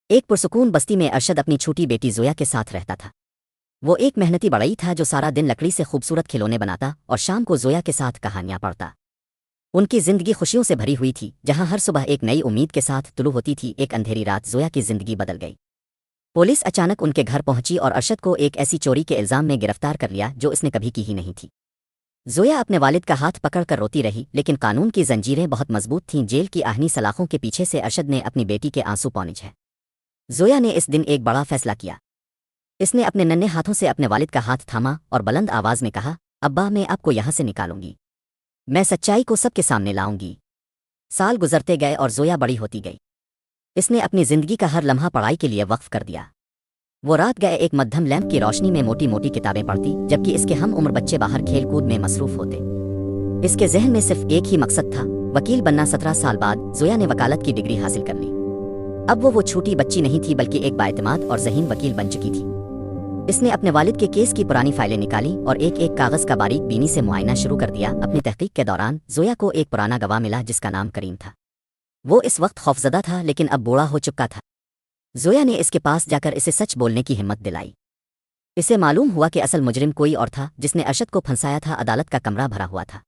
ایک پرسکون بستی میں ارشد اپنی چھوٹی بیٹی زویا کے ساتھ رہتا تھا۔ وہ ایک محنتی بڑئی تھا جو سارا دن لکڑی سے خوبصورت کھلونے بناتا اور شام کو زویا کے ساتھ کہانیاں پڑھتا۔ ان کی زندگی خوشیوں سے بھری ہوئی تھی، جہاں ہر صبح ایک نئی امید کے ساتھ طلوع ہوتی تھی۔ ایک اندھیری رات زویا کی زندگی بدل گئی۔ پولیس اچانک ان کے گھر پہنچی اور ارشد کو ایک ایسی چوری کے الزام میں گرفتار کر لیا جو اس نے کبھی کی ہی نہیں تھی۔ زویا اپنے والد کا ہاتھ پکڑ کر روتی رہی، لیکن قانون کی زنجیریں بہت مضبوط تھیں۔ جیل کی آہنی سلاخوں کے پیچھے سے ارشد نے اپنی بیٹی کے آنسو پونچھ ہے۔ زویا نے اس دن ایک بڑا فیصلہ کیا۔ اس نے اپنے ننھے ہاتھوں سے اپنے والد کا ہاتھ تھاما اور بلند آواز میں کہا، ابا، میں آپ کو یہاں سے نکالوں گی۔ میں سچائی کو سب کے سامنے لاؤں گی۔ سال گزرتے گئے اور زویا بڑی ہوتی گئی۔ اس نے اپنی زندگی کا ہر لمحہ پڑھائی کے لیے وقف کر دیا۔ وہ رات گئے ایک مدھم لیمپ کی روشنی میں موٹی موٹی کتابیں پڑھتی، جبکہ اس کے ہم عمر بچے باہر کھیل کود میں مصروف ہوتے۔ اس کے ذہن میں صرف ایک ہی مقصد تھا، وکیل بننا۔ 17 سال بعد زویا نے وکالت کی ڈگری حاصل کر لی۔ اب وہ چھوٹی بچی نہیں تھی، بلکہ ایک بااعتماد اور ذہین وکیل بن چکی تھی۔ اس نے اپنے والد کے کیس کی پرانی فائلیں نکالی اور ایک ایک کاغذ کا باریک بینی سے معائنہ شروع کر دیا۔ اپنی تحقیق کے دوران زویا کو ایک پرانا گواہ ملا جس کا نام کریم تھا۔ وہ اس وقت خوفزدہ تھا، لیکن اب بوڑھا ہو چکا تھا۔ زویا نے اس کے پاس جا کر اسے سچ بولنے کی ہمت دلائی۔ اسے معلوم ہوا کہ اصل مجرم کوئی اور تھا جس نے ارشد کو پھنسایا تھا۔ عدالت کا کمرہ بھرا ہوا تھا۔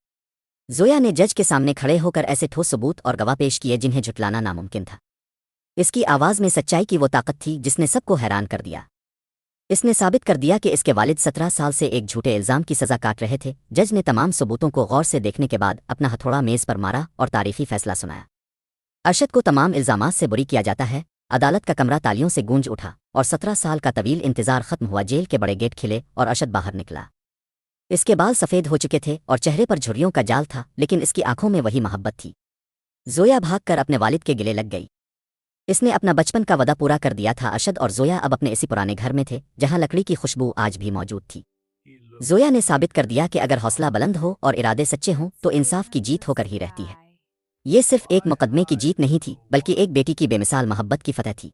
زویا نے جج کے سامنے کھڑے ہو کر ایسے ٹھوس ثبوت اور گواہ پیش کیے جنہیں جھٹلانا ناممکن تھا۔ اس کی آواز میں سچائی کی وہ طاقت تھی جس نے سب کو حیران کر دیا۔ اس نے ثابت کر دیا کہ اس کے والد 17 سال سے ایک جھوٹے الزام کی سزا کاٹ رہے تھے۔ جج نے تمام ثبوتوں کو غور سے دیکھنے کے بعد اپنا ہتھوڑا میز پر مارا اور تاریخی فیصلہ سنایا۔ ارشد کو تمام الزامات سے بری کیا جاتا ہے۔ عدالت کا کمرہ تالیوں سے گونج اٹھا اور 17 سال کا طویل انتظار ختم ہوا۔ جیل کے بڑے گیٹ کھلے اور ارشد باہر نکلا۔ اس کے بال سفید ہو چکے تھے اور چہرے پر جھریوں کا جال تھا، لیکن اس کی آنکھوں میں وہی محبت تھی۔ زویا بھاگ کر اپنے والد کے گلے لگ گئی۔ اس نے اپنا بچپن کا وعدہ پورا کر دیا تھا۔ ارشد اور زویا اب اپنے اسی پرانے گھر میں تھے، جہاں لکڑی کی خوشبو آج بھی موجود تھی۔ زویا نے ثابت کر دیا کہ اگر حوصلہ بلند ہو اور ارادے سچے ہوں تو انصاف کی جیت ہو کر ہی رہتی ہے۔ یہ صرف ایک مقدمے کی جیت نہیں تھی، بلکہ ایک بیٹی کی بے مثال محبت کی فتح تھی۔